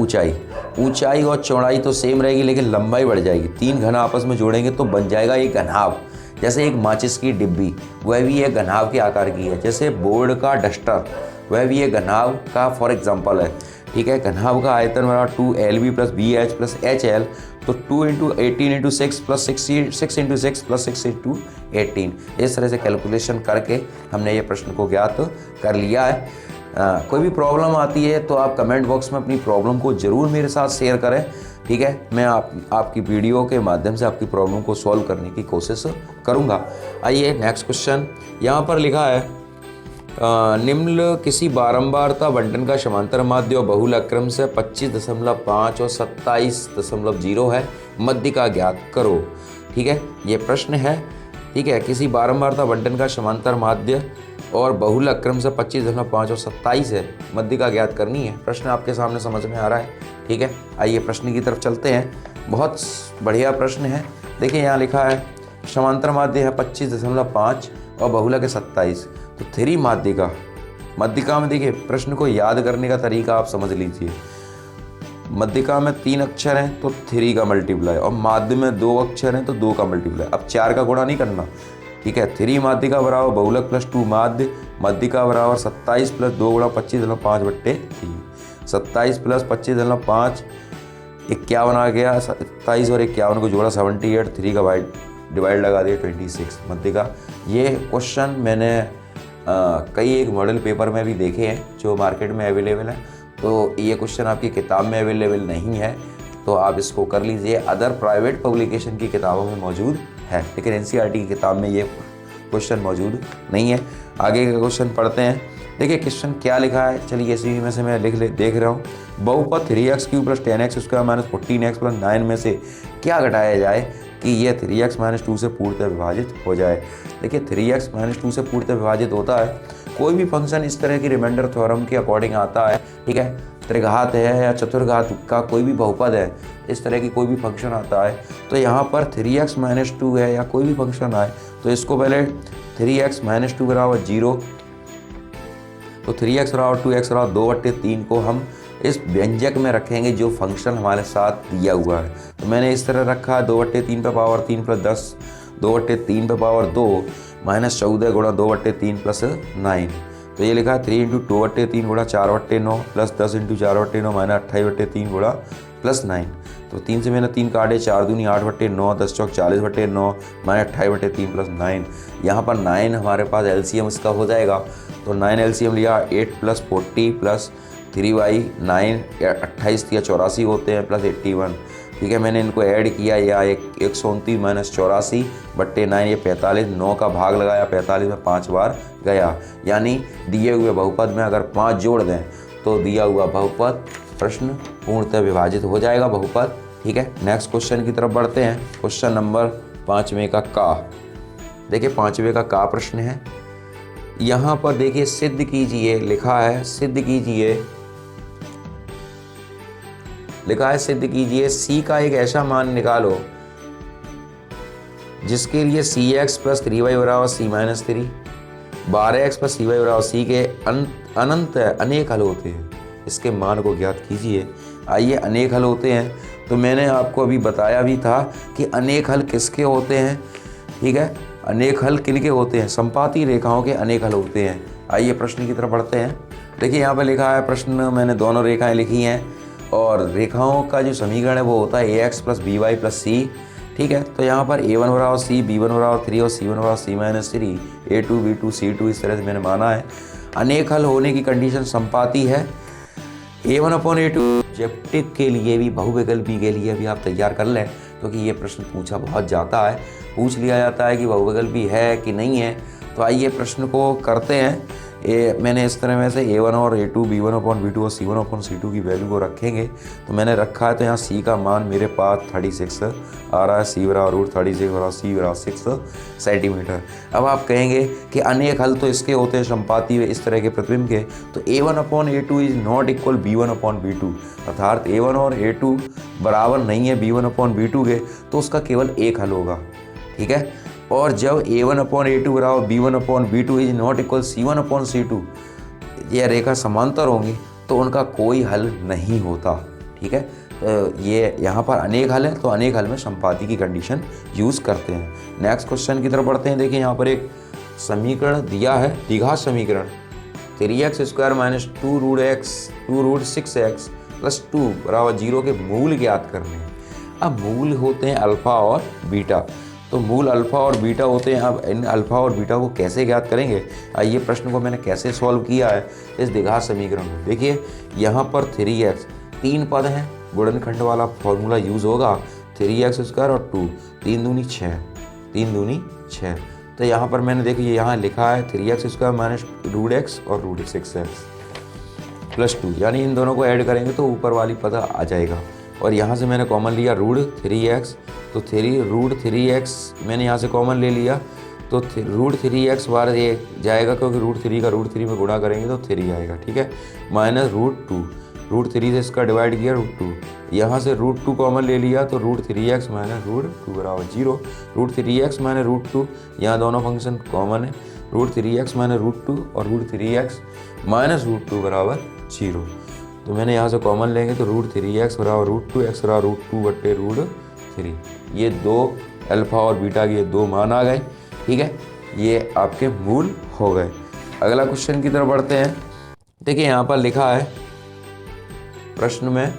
ऊंचाई और चौड़ाई तो सेम रहेगी, लेकिन लंबाई बढ़ जाएगी। 3 घन आपस में जोड़ेंगे तो बन जाएगा एक घनाभ। जैसे एक माचिस की डिब्बी वह भी एक घनाभ के आकार की है। जैसे बोर्ड का डस्टर वह भी एक घनाभ का फॉर एग्जांपल है। ठीक है, घनाभ का आयतन बराबर 2lv plus BH plus HL, तो 2 × 18 × 6 प्लस 6 × 6 प्लस 6 × 18। इस तरह से कैलकुलेशन करके हमने ये प्रश्न को ज्ञात कर लिया है। कोई भी प्रॉब्लम आती है तो आप कमेंट बॉक्स में अपनी प्रॉब्लम को ज़रूर मेरे साथ शेयर करें। ठीक है, मैं आपकी वीडियो के माध्यम से आपकी प्रॉब्लम को सॉल्व करने की कोशिश करूँगा। आइए नेक्स्ट क्वेश्चन यहाँ पर लिखा है निम्न किसी बारंबारता बंटन का समांतर माध्य और बहुल अक्रम से 25.5 और 27.0 है, मध्य का ज्ञात करो। ठीक है, ये प्रश्न है। ठीक है, किसी बारंबारता बंटन का समांतर माध्य और बहुल अक्रम से 25.5 और 27 है, मध्य का ज्ञात करनी है। प्रश्न आपके सामने समझ में आ रहा है। ठीक है, आइए प्रश्न की तरफ चलते हैं। बहुत बढ़िया प्रश्न है। देखिए यहाँ लिखा है समांतर माध्य है 25.5 और बहुलक है 27। तो 3 मध्यिका में देखिए प्रश्न को याद करने का तरीका आप समझ लीजिए। मध्यिका में 3 अक्षर हैं तो 3 का मल्टीप्लाई, और माध्य में 2 अक्षर हैं तो 2 का मल्टीप्लाई। अब 4 का गुणा नहीं करना। ठीक है, 3 माध्यिका बराबर बहुलक प्लस 2 माध्य, मध्यिका बराबर 27 प्लस 2 गुणा 25.5/3। 27 प्लस 25.5 51 आ गया। 27 और 51 को जोड़ा 78, 3 का डिवाइड लगा दिया 26 मध्यिका। ये क्वेश्चन मैंने कई एक मॉडल पेपर में भी देखे हैं जो मार्केट में अवेलेबल है। तो ये क्वेश्चन आपकी किताब में अवेलेबल नहीं है, तो आप इसको कर लीजिए। अदर प्राइवेट पब्लिकेशन की किताबों में मौजूद है, लेकिन एनसीईआरटी की किताब में ये क्वेश्चन मौजूद नहीं है। आगे का क्वेश्चन पढ़ते हैं। देखिए क्वेश्चन क्या लिखा है, चलिए इसी में से मैं देख रहा हूँ। बहुपद 3x³ + 10x² - 14x + 9 में से क्या घटाया जाए कि यह 3x - 2 से पूर्णतः विभाजित हो जाए। देखिए 3x - 2 से पूर्णतः विभाजित होता है कोई भी फंक्शन इस तरह की रिमाइंडर थ्योरम के अकॉर्डिंग आता है। ठीक है, त्रिघात है या चतुर्घात का कोई भी बहुपद है, इस तरह की कोई भी फंक्शन आता है तो यहाँ पर 3x - 2 है या कोई भी फंक्शन आए तो इसको पहले 3x - 2 बराबर 0, तो 3x बराबर 2x बराबर 2/3 को हम इस व्यंजक में रखेंगे जो फंक्शन हमारे साथ दिया हुआ है। तो मैंने इस तरह रखा है 2/3 पे पावर 3 + 10, 2/3 पे पावर 2 -14 गुणा 2/3 + 9। तो ये लिखा है 3 × 2/3 गुणा 4/9 + 10 × 4/9 -28/3 गुणा +9। तो 3 से मैंने 3 काटे, 4 दूनी 8/9, 10 चौक 40/9 -28/3 + 9। यहाँ पर 9 हमारे पास एलसीएम इसका हो जाएगा। तो 9 एलसीएम लिया 8 + 40 + 3/9 28 या 84 होते हैं + 81। ठीक है, मैंने इनको ऐड किया या 129 - 84/9 ये 45, 9 का भाग लगाया 45 में 5 बार गया, यानी दिए हुए बहुपद में अगर 5 जोड़ दें तो दिया हुआ बहुपद प्रश्न पूर्णतः विभाजित हो जाएगा बहुपद। ठीक है, नेक्स्ट क्वेश्चन की तरफ बढ़ते हैं। क्वेश्चन नंबर 5वें का देखिए 5वें का प्रश्न है। यहाँ पर देखिए सिद्ध कीजिए, लिखा है सिद्ध कीजिए C का एक ऐसा मान निकालो जिसके लिए Cx + 3y बराबर C - 3, 12x + cy बराबर C के अनंत अनेक हल होते हैं, इसके मान को ज्ञात कीजिए। आइए अनेक हल होते हैं, तो मैंने आपको अभी बताया भी था कि अनेक हल किसके होते हैं। ठीक है, अनेक हल किनके होते हैं, संपाती रेखाओं के अनेक हल होते हैं। आइए प्रश्न की तरफ बढ़ते हैं। देखिए यहाँ पर लिखा है प्रश्न, मैंने दोनों रेखाएं लिखी हैं और रेखाओं का जो समीकरण है वो होता है ax + by + c। ठीक है, तो यहाँ पर a1 बराबर c, b1 बराबर 3 और c1 बराबर c - 3, a2 b2 c2 इस तरह से मैंने माना है। अनेक हल होने की कंडीशन संपाती है। a1/a2 ऑब्जेक्टिव के लिए भी बहुविकल्पी के लिए भी आप तैयार कर लें, क्योंकि ये प्रश्न पूछ लिया जाता है कि बहुविकल्पी है कि नहीं है। तो आइए प्रश्न को करते हैं। मैंने इस तरह में से a1 और a2 b1/b2 और c1/c2 की वैल्यू को रखेंगे। तो मैंने रखा है, तो यहाँ c का मान मेरे पास 36 आ रहा है, c बराबर √36 बराबर c बराबर 6 सेंटीमीटर। अब आप कहेंगे कि अनेक हल तो इसके होते हैं संपाती हुए इस तरह के प्रतिबिंब के, तो a1/a2 is not equal b1/b2, अर्थात a1 और a2 बराबर नहीं है b1/b2 के, तो उसका केवल एक हल होगा। ठीक है, और जब a1/a2 बराबर b1/b2 is not equal c1/c2, यह रेखा समांतर होंगी तो उनका कोई हल नहीं होता। ठीक है, तो ये यहाँ पर अनेक हल है, तो अनेक हल में संपाती की कंडीशन यूज़ करते हैं। नेक्स्ट क्वेश्चन की तरफ बढ़ते हैं। देखिए यहाँ पर एक समीकरण दिया है, द्विघात समीकरण 3x² - 2√6x + 2 बराबर 0 के मूल ज्ञात करने हैं। अब मूल होते हैं अल्फ़ा और बीटा, तो मूल अल्फ़ा और बीटा होते हैं। अब इन अल्फ़ा और बीटा को कैसे ज्ञात करेंगे, आइए प्रश्न को मैंने कैसे सॉल्व किया है इस द्विघात समीकरण को। देखिए यहाँ पर 3x 3 पद हैं, गुणनखंड वाला फॉर्मूला यूज़ होगा, 3x² और 2, 3 दूनी 6, 3 दूनी 6। तो यहाँ पर मैंने देखिए यहाँ लिखा है 3x² माइनस √x और √6x प्लस 2, यानी इन दोनों को ऐड करेंगे तो ऊपर वाली पता आ जाएगा। और यहाँ से मैंने कॉमन लिया √3x, तो √3x मैंने यहाँ से कॉमन ले लिया, तो √3x बार ये जाएगा क्योंकि √3 का √3 में गुणा करेंगे तो 3 आएगा, ठीक है, माइनस √2, √3 से इसका डिवाइड किया √2, यहाँ से √2 कॉमन ले लिया तो √3x माइनस √2 बराबर 0, √3x माइनस √2, यहाँ दोनों फंक्शन कॉमन है, √3x माइनस √2 और √3x माइनस √2 बराबर 0। तो मैंने यहाँ से कॉमन लेंगे तो √3x बराबर √2, x बराबर √2 बट्टे √3, ये दो अल्फ़ा और बीटा के ये दो मान आ गए, ठीक है, ये आपके मूल हो गए। अगला क्वेश्चन की तरफ बढ़ते हैं। देखिए यहाँ पर लिखा है प्रश्न में,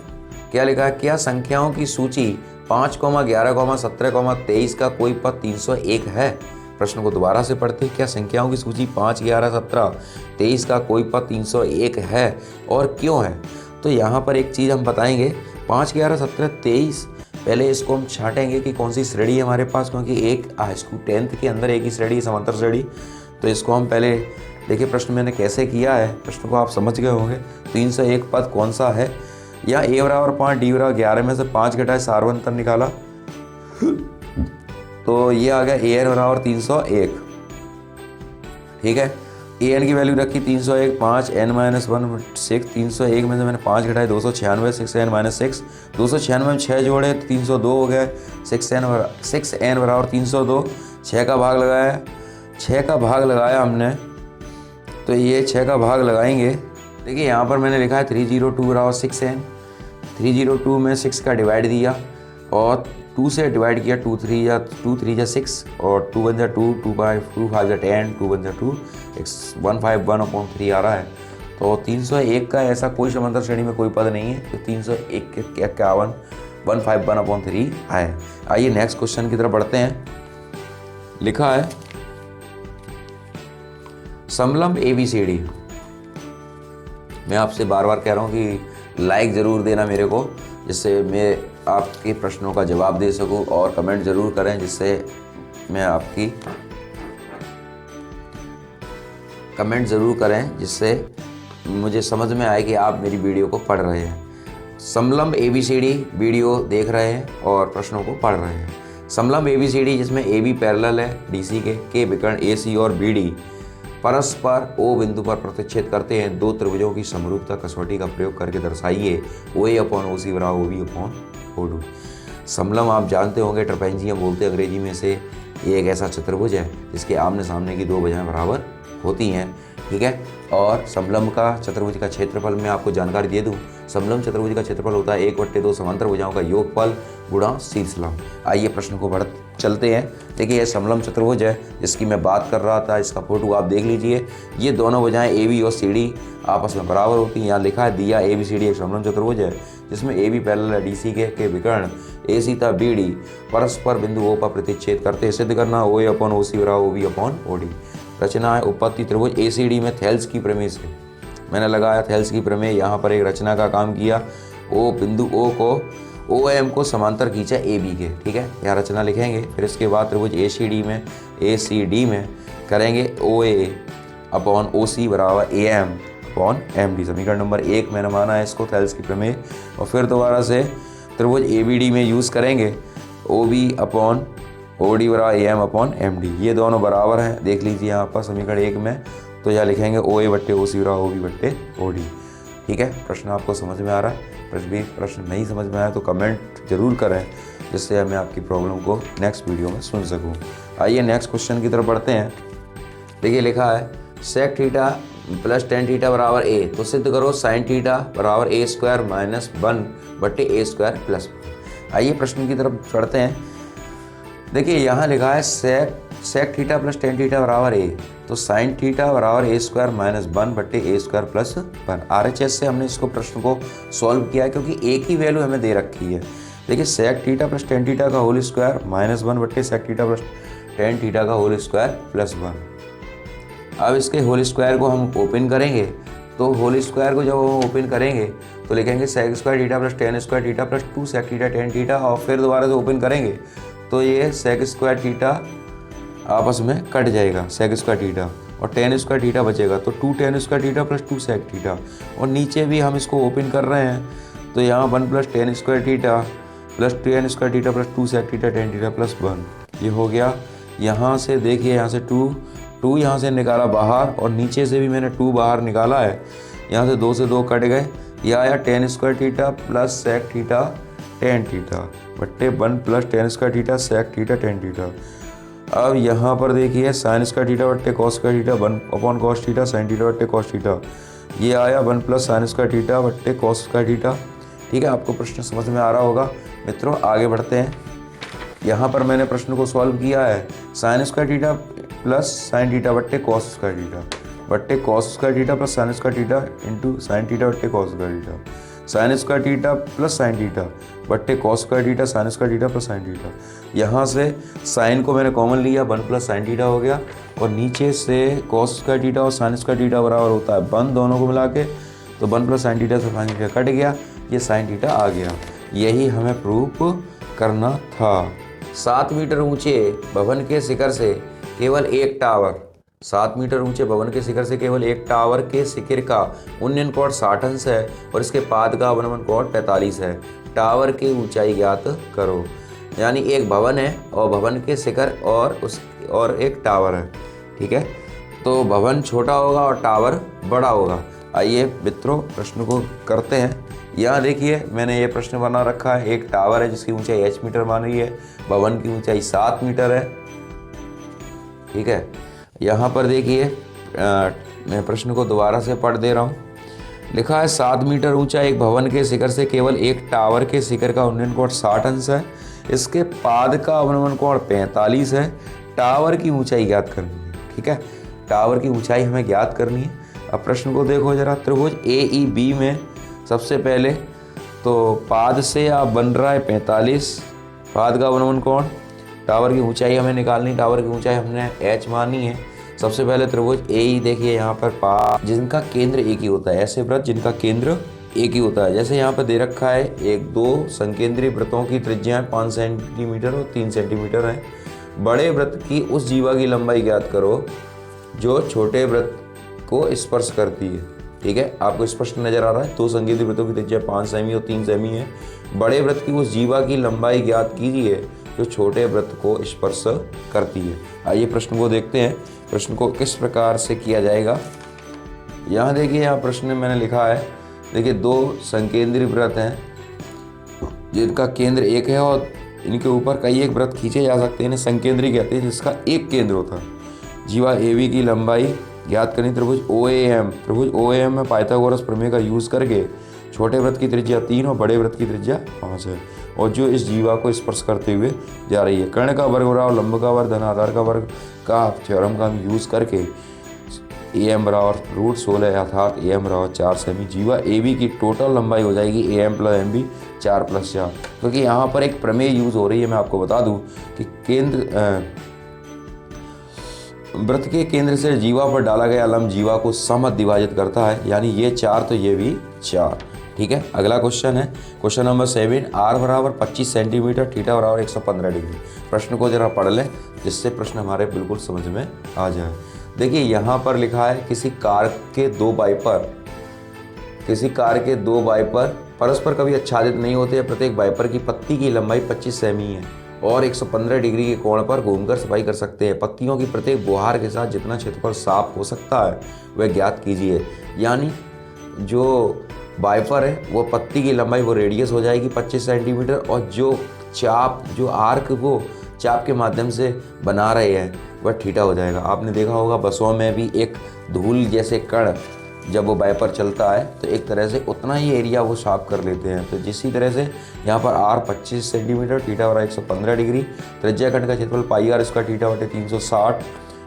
क्या लिखा है, क्या संख्याओं की सूची 5, 11, 17, 23 का कोई पद 301 है। प्रश्न को दोबारा से पढ़ते हैं, क्या संख्याओं की सूची 5, 11, 17, 23 का कोई पद 301 है और क्यों है। तो यहाँ पर एक चीज़ हम बताएंगे, 5, 11, 17, 23, पहले इसको हम छांटेंगे कि कौन सी श्रेणी है हमारे पास, क्योंकि एक स्कूल 10th के अंदर एक ही श्रेणी, समांतर श्रेणी। तो इसको हम पहले देखिए प्रश्न मैंने कैसे किया है, प्रश्न को आप समझ गए होंगे। 301 पद कौन सा है, या a बराबर 5, d बराबर 11 में से 5 घटाए सार्वंतर निकाला, तो ये आ गया an बराबर 301, ठीक है। an की वैल्यू रखी 301, 5 n माइनस 1 6, 301 में से मैंने 5 घटाए 296, 6n माइनस 6, 296 में 6 जोड़े तो 302 हो गए, 6n बराबर 302, 6 का भाग लगाया, 6 का भाग लगाया हमने, तो ये 6 का भाग लगाएंगे। देखिए यहाँ पर मैंने लिखा है 302 बराबर 6n, 302 में 6 का डिवाइड दिया और 2 से डिवाइड किया, 2 3 जा 6 और 2 1 जा 2, 2 5 जा 10, 2 1 जा 2, 151/3 आ रहा है। तो 301 का ऐसा कोई समांतर श्रेणी में कोई पद नहीं है, तो 301 के 51 151/3 आए। आइए नेक्स्ट क्वेश्चन की तरफ बढ़ते हैं। लिखा है समलंब ABCD। मैं आपसे बार बार कह रहा हूँ कि लाइक ज़रूर देना मेरे को, जिससे मैं आपके प्रश्नों का जवाब दे सकूं, और कमेंट ज़रूर करें जिससे मैं आपकी कमेंट ज़रूर करें जिससे मुझे समझ में आए कि आप मेरी वीडियो को पढ़ रहे हैं। समलंब ABCD वीडियो देख रहे हैं और प्रश्नों को पढ़ रहे हैं। समलंब ABCD जिसमें AB पैरेलल है DC के विकर्ण AC और BD परस्पर O बिंदु पर प्रतिच्छेद करते हैं। दो त्रिभुजों की समरूपता कसौटी का प्रयोग करके दर्शाइए। OA/OC बराबर OB/OD। समलंब आप जानते होंगे, ट्रपेजियम बोलते हैं अंग्रेजी में से। ये एक ऐसा चतुर्भुज है जिसके आमने सामने की दो भुजाएं बराबर होती हैं, ठीक है। और समलंब का चतुर्भुज का क्षेत्रफल मैं आपको जानकारी दे दूं, समलंब चतुर्भुज का क्षेत्रफल होता है 1/2 समांतर भुजाओं का योगफल गुणा शीर्षलंब। आइए प्रश्न को बढ़ चलते हैं। देखिए ये समलंब चतुर्भुज है जिसकी मैं बात कर रहा था, इसका फोटो आप देख लीजिए। ये दोनों भुजाएं AB और CD आपस में बराबर होती हैं। यहाँ लिखा है दिया ABCD एक समलंब चतुर्भुज है जिसमें AB पैरेलल है DC के विकर्ण AC तथा BD परस्पर बिंदु O पर प्रतिच्छेद करते हैं। सिद्ध करना OA/OC बराबर OB/OD। रचना है उपपत्ति त्रिभुज ACD में थेल्स की प्रमेय से। मैंने लगाया थेल्स की प्रमेय, यहाँ पर एक रचना का काम किया। O बिंदु O को OM को समांतर खींचा AB के, ठीक है। यहाँ रचना लिखेंगे। फिर इसके बाद त्रिभुज ACD में करेंगे OA/OC बराबर AM/MD। समीकरण नंबर 1 मैंने माना है इसको थेल्स की प्रमेय। और फिर दोबारा से त्रिभुज ABD में यूज़ करेंगे OB/OD बराबर AM/MD। ये दोनों बराबर हैं, देख लीजिए यहाँ पर समीकरण 1 में। तो यहाँ लिखेंगे OA/OC बराबर OB/OD, ठीक है। प्रश्न आपको समझ में आ रहा है? प्रश्न नहीं समझ में आया तो कमेंट जरूर करें जिससे मैं आपकी प्रॉब्लम को नेक्स्ट वीडियो में सुन सकूं। आइए नेक्स्ट क्वेश्चन की तरफ बढ़ते हैं। देखिए लिखा है sec theta plus tan theta बराबर A। तो सिद्ध करो sin थीटा बराबर A² माइनस 1/A² प्लस 1। आइए प्रश्न की तरफ बढ़ते हैं। देखिए यहाँ लिखा है sec theta plus tan theta बराबर A। तो sin थीटा बराबर A² minus 1/A² plus 1। RHS से हमने इसको प्रश्न को सॉल्व किया क्योंकि एक ही वैल्यू हमें दे रखी है। देखिए sec theta plus tan theta का whole square minus 1/sec theta plus tan theta का होल स्क्वायर प्लस 1। अब इसके होल स्क्वायर को हम ओपन करेंगे, तो होल स्क्वायर को जब हम ओपन करेंगे तो लिखेंगे sec square theta plus tan square theta plus 2 sec theta tan theta, और फिर दोबारा से ओपन करेंगे तो ये सेक स्क्वायर थीटा आपस में कट जाएगा, सेक स्क्वायर थीटा, और टेन स्क्वायर थीटा बचेगा, तो 2 tan square theta plus 2 sec theta. और नीचे भी हम इसको ओपन कर रहे हैं तो यहाँ 1 plus tan square theta plus tan square theta plus 2 sec theta tan theta plus 1, ये हो गया। यहाँ से देखिए, यहाँ से 2 यहाँ से निकाला बाहर, और नीचे से भी मैंने 2 बाहर निकाला है। यहाँ से 2 से 2 कट गए, यह आया tan square theta plus sec theta tan theta बट्टे 1 plus tan square theta sec theta tan theta. अब यहाँ पर देखिए साइन स्क्वायर थीटा बट्टे cos square theta 1 upon cos theta sine theta बट्टे कॉस थीटा, ये आया 1 प्लस साइन स्क्वायर थीटा बट्टे कॉस स्क्वायर थीटा। ठीक है, आपको प्रश्न समझ में आ रहा होगा। मित्रों आगे बढ़ते हैं। यहाँ पर मैंने प्रश्न को सॉल्व किया है, sine square theta plus sine theta बट्टे कॉस स्क्वायर थीटा बट्टे cos square theta plus sine square theta into sine theta बट्टे cos square theta, sine square theta plus sine theta बट्टे cos square theta sine square theta plus sine theta. यहाँ से साइन को मैंने कॉमन लिया, 1 प्लस साइन थीटा हो गया, और नीचे से कॉस स्क्वायर थीटा और साइन स्क्वायर थीटा बराबर होता है 1, दोनों को मिला के, तो 1 प्लस साइन थीटा से साइन थीटा कट गया, ये साइन थीटा आ गया। यही हमें प्रूफ करना था। 7 मीटर ऊंचे भवन के शिखर से केवल एक टावर, 7 मीटर ऊंचे भवन के शिखर से केवल एक टावर के शिखर का उन्नयन कोण 60 अंश है और इसके पाद का अवनमन कोण 45 है। टावर की ऊंचाई ज्ञात करो। यानी एक भवन है और भवन के शिखर और एक टावर है। ठीक है, तो भवन छोटा होगा और टावर बड़ा होगा। आइए मित्रों प्रश्न को करते हैं। यहाँ देखिए मैंने ये प्रश्न बना रखा है, एक टावर है जिसकी ऊंचाई h मीटर मान रही है, भवन की ऊंचाई 7 मीटर है। ठीक है, यहाँ पर देखिए मैं प्रश्न को दोबारा से पढ़ दे रहा हूँ। लिखा है 7 मीटर ऊंचा एक भवन के शिखर से केवल एक टावर के शिखर का उन्नयन कोण 60 अंश है, इसके पाद का अवनमन कोण 45 है। टावर की ऊंचाई ज्ञात करनी है। ठीक है, टावर की ऊंचाई हमें ज्ञात करनी है। अब प्रश्न को देखो जरा, त्रिभुज AEB में सबसे पहले तो पाद से आप बन रहा है 45, पाद का अवनमन कोण, टावर की ऊंचाई हमें निकालनी, टावर की ऊंचाई हमने h मानी है। सबसे पहले त्रिभुज AE देखिए, यहाँ पर पाद जिनका केंद्र एक ही होता है, ऐसे व्रत जिनका केंद्र एक ही होता है। जैसे यहाँ पर दे रखा है, एक दो संकेंद्रीय वृत्तों की त्रिज्याएं 5 सेंटीमीटर और 3 सेंटीमीटर है। बड़े वृत्त की उस जीवा की लंबाई ज्ञात करो जो छोटे वृत्त को स्पर्श करती है। ठीक है, आपको स्पष्ट नजर आ रहा है। दो संकेंद्रीय वृत्तों की त्रिज्या 5 सेमी और 3 सेमी है। बड़े वृत्त की उस जीवा की लंबाई ज्ञात कीजिए जो छोटे वृत्त को स्पर्श करती है। आइए प्रश्न को देखते हैं, प्रश्न को किस प्रकार से किया जाएगा। यहाँ देखिए, यहाँ प्रश्न में मैंने लिखा है, देखिए दो संकेंद्रीय वृत्त हैं जिनका केंद्र एक है और इनके ऊपर कई एक वृत्त खींचे जा सकते हैं, इन्हें संकेंद्रीय कहते हैं, जिसका एक केंद्र होता है। जीवा AB की लंबाई ज्ञात करनी। त्रिभुज OAM में पाइथागोरस प्रमेय का यूज करके छोटे वृत्त की त्रिज्या 3 और बड़े वृत्त की त्रिज्या 5 है और जो इस जीवा को स्पर्श करते हुए जा रही है। कर्ण का वर्ग बराबर लंब का वर्ग धन आधार का वर्ग का थ्योरम का हम यूज करके AM बराबर √16 अर्थात AM बराबर 4 सेमी। जीवा AB की टोटल लंबाई हो जाएगी AM + MB 4 + 4। क्योंकि यहाँ पर एक प्रमेय यूज हो रही है, मैं आपको बता दूँ कि वृत्त के केंद्र से जीवा पर डाला गया लंब जीवा को समद्विभाजित विभाजित करता है, यानी ये 4 तो ये भी 4। ठीक है, अगला क्वेश्चन है क्वेश्चन नंबर 7। R बराबर 25 सेंटीमीटर, थीटा बराबर 115 डिग्री। प्रश्न को जरा पढ़ लें जिससे प्रश्न हमारे बिल्कुल समझ में आ जाए। देखिए यहाँ पर लिखा है, किसी कार के दो वाइपर परस्पर कभी आच्छादित नहीं होते। प्रत्येक वाइपर की पत्ती की लंबाई 25 सेमी है और 115 डिग्री के कोण पर घूमकर सफाई कर सकते हैं। पत्तियों की प्रत्येक बुहार के साथ जितना क्षेत्रफल साफ हो सकता है वह ज्ञात कीजिए। यानी जो वाइपर है वो पत्ती की लंबाई वो रेडियस हो जाएगी 25 सेंटीमीटर और जो आर्क वो चाप के माध्यम से बना रहे हैं वह थीटा हो जाएगा। आपने देखा होगा बसों में भी एक धूल जैसे कण जब वो वाइपर चलता है तो एक तरह से उतना ही एरिया वो साफ कर लेते हैं। तो जिसी तरह से यहाँ पर R 25 सेंटीमीटर, थीटा बराबर 115 डिग्री, त्रिज्या खंड का क्षेत्रफल πr² थीटा बटे 360।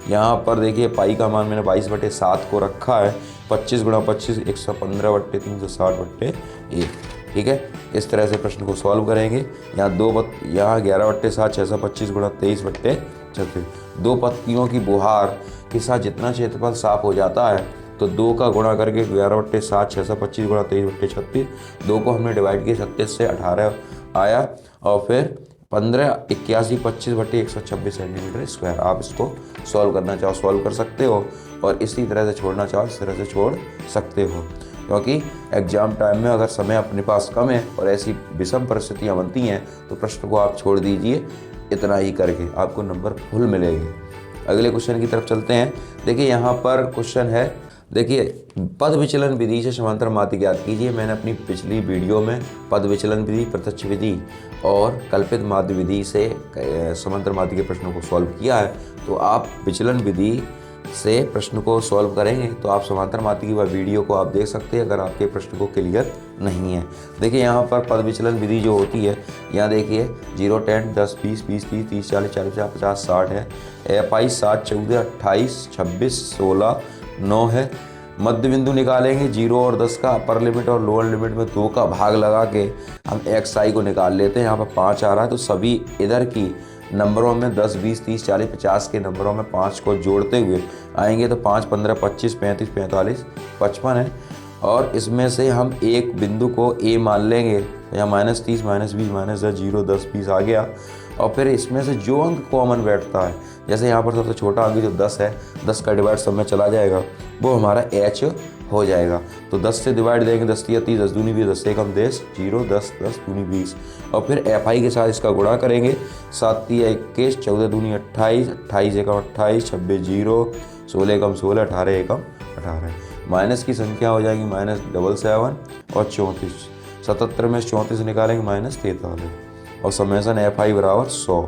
यहाँ पर देखिए पाई का मान मैंने 22/7 को रखा है, 25 × 25 115 बटे 360 बटे 1। ठीक है, इस तरह से प्रश्न को सॉल्व करेंगे। यहाँ 11/7 625 × 23 बटे 36। दो पत्तियों की बुहार के साथ जितना क्षेत्रफल साफ हो जाता है तो 2 का गुणा करके 11/7 625 गुणा 23/36, 2 को हमने डिवाइड किया 37 से 18 आया और फिर 15 81 25/126 सेंटीमीटर स्क्वायर। आप इसको सॉल्व करना चाहो सॉल्व कर सकते हो और इसी तरह से छोड़ना चाहो इस तरह से छोड़ सकते हो, क्योंकि एग्जाम टाइम में अगर समय अपने पास कम है और ऐसी विषम परिस्थितियाँ बनती हैं तो प्रश्न को आप छोड़ दीजिए, इतना ही करके आपको नंबर फुल मिलेंगे। अगले क्वेश्चन की तरफ चलते हैं। देखिए यहाँ पर क्वेश्चन है, देखिए पद विचलन विधि से समांतर माध्य ज्ञात कीजिए। मैंने अपनी पिछली वीडियो में पद विचलन विधि, प्रत्यक्ष विधि और कल्पित माध्य विधि से समांतर माध्य के प्रश्नों को सॉल्व किया है। तो आप विचलन विधि से प्रश्न को सॉल्व करेंगे तो आप समांतर माध्य की वह वीडियो को आप देख सकते हैं अगर आपके प्रश्न को क्लियर नहीं है। देखिए यहाँ पर पद विचलन विधि जो होती है, यहाँ देखिए 0 10 10 20 20 30 30 40 40 50 60 है, FI 7 14 28 26 16 9 है। मध्य बिंदु निकालेंगे 0 और 10 का, अपर लिमिट और लोअर लिमिट में 2 का भाग लगा के हम XI को निकाल लेते हैं। यहाँ पर 5 आ रहा है तो सभी इधर की नंबरों में 10 20 30 40 50 के नंबरों में 5 को जोड़ते हुए आएंगे तो 5 15 25 35 45 55 है। और इसमें से हम एक बिंदु को A मान लेंगे, यहाँ -30 -20 -10 0 10 20 आ गया। और फिर इसमें से जो अंक कॉमन बैठता है, जैसे यहाँ पर सबसे छोटा अंक जो 10 है, 10 का डिवाइड सब में चला जाएगा, वो हमारा H हो जाएगा। तो 10 से डिवाइड देंगे 10 3 30 10 दूनी 20 10 से कम 10 0 10 10 दूनी 20 और फिर FI के साथ इसका गुणा करेंगे 7 3 21 14 दूनी 28 28 एकम 28 26 0 16 एकम 16 18 एकम 18। माइनस की संख्या हो जाएगी -77 और 34, 77 में 34 निकालेंगे -43 और समेसन FI बराबर 100।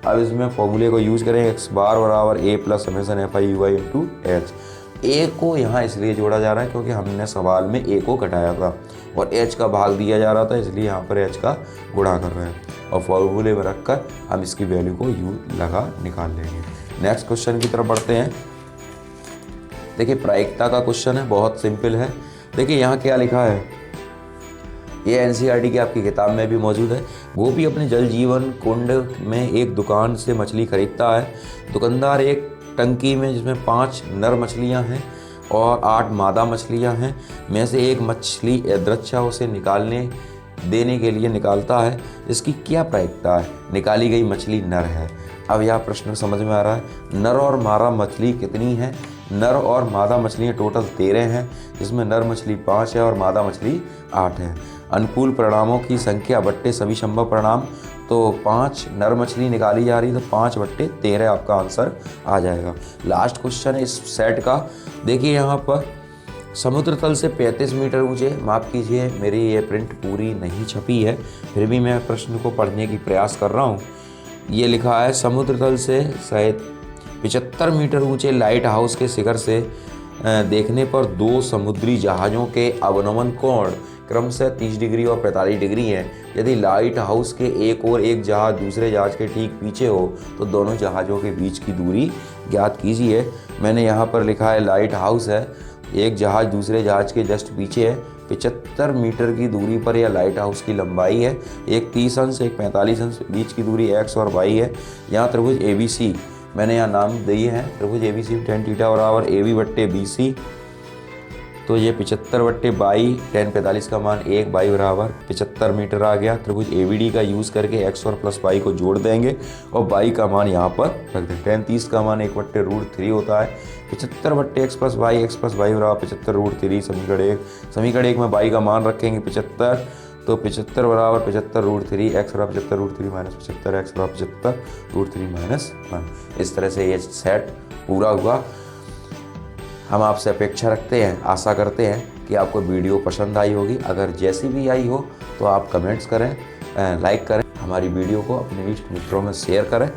अब इसमें फॉर्मूले को यूज करेंगे x बार बराबर A plus summation FI UI into H। A को यहाँ इसलिए जोड़ा जा रहा है क्योंकि हमने सवाल में A को घटाया था और H का भाग दिया जा रहा था, इसलिए यहाँ पर H का गुणा कर रहे हैं और फॉर्मूले में रखकर हम इसकी वैल्यू को लगा निकाल लेंगे। नेक्स्ट क्वेश्चन की तरफ बढ़ते हैं। देखिए प्रायिकता का क्वेश्चन है, बहुत सिंपल है। देखिए यहाँ क्या लिखा है, ये NCERT की आपकी किताब में भी मौजूद है। गोपी अपने जल जीवन कुंड में एक दुकान से मछली खरीदता है। दुकानदार एक टंकी में जिसमें 5 नर मछलियां हैं और 8 मादा मछलियां हैं में से एक मछली यदृच्छा उसे निकालने देने के लिए निकालता है। इसकी क्या प्रायिकता है? निकाली गई मछली नर है। अब यह प्रश्न समझ में आ रहा है, नर और मादा मछली कितनी है? नर और मादा मछलियाँ टोटल 13 हैं, जिसमें नर मछली 5 है और मादा मछली 8 है। अनुकूल परिणामों की संख्या बट्टे सभी संभव परिणाम, तो 5 नर मछली निकाली जा रही है तो 5/13 आपका आंसर आ जाएगा। लास्ट क्वेश्चन है इस सेट का। देखिए यहाँ पर समुद्र तल से 35 मीटर ऊंचे, माफ़ कीजिए मेरी ये प्रिंट पूरी नहीं छपी है, फिर भी मैं प्रश्न को पढ़ने की प्रयास कर रहा हूँ। ये लिखा है, समुद्र तल से शायद 75 मीटर ऊंचे लाइट हाउस के शिखर से देखने पर 2 समुद्री जहाज़ों के अवनमन कोण क्रमशः 30 डिग्री और 45 डिग्री हैं। यदि लाइट हाउस के एक और एक जहाज़ दूसरे जहाज़ के ठीक पीछे हो तो दोनों जहाज़ों के बीच की दूरी ज्ञात कीजिए। मैंने यहाँ पर लिखा है लाइट हाउस है, एक जहाज़ दूसरे जहाज़ के जस्ट पीछे है, 75 मीटर की दूरी पर यह लाइट हाउस की लंबाई है। एक 30 अंश एक 45 अंश बीच की दूरी x और y है। यहाँ त्रिभुज ABC मैंने यहाँ नाम दिए हैं, त्रिभुज ABC tan थीटा बराबर AB/BC, तो ये 75/22 tan 45 का मान 1 y बराबर 75 मीटर आ गया। त्रिभुज ABD का यूज़ करके x और प्लस y को जोड़ देंगे और y का मान यहाँ पर रख देंगे। tan 30 का मान 1/√3 होता है। 75/x प्लस y बराबर 75√3 समीकरण 1 में y का मान रखेंगे 75, तो 75 बराबर 75√3, x बराबर 75√3 माइनस 75, x बराबर 75√3 माइनस 1। इस तरह से ये सेट पूरा हुआ। हम आपसे अपेक्षा रखते हैं, आशा करते हैं कि आपको वीडियो पसंद आई होगी। अगर जैसी भी आई हो तो आप कमेंट्स करें, लाइक करें, हमारी वीडियो को अपने इष्ट मित्रों में शेयर करें।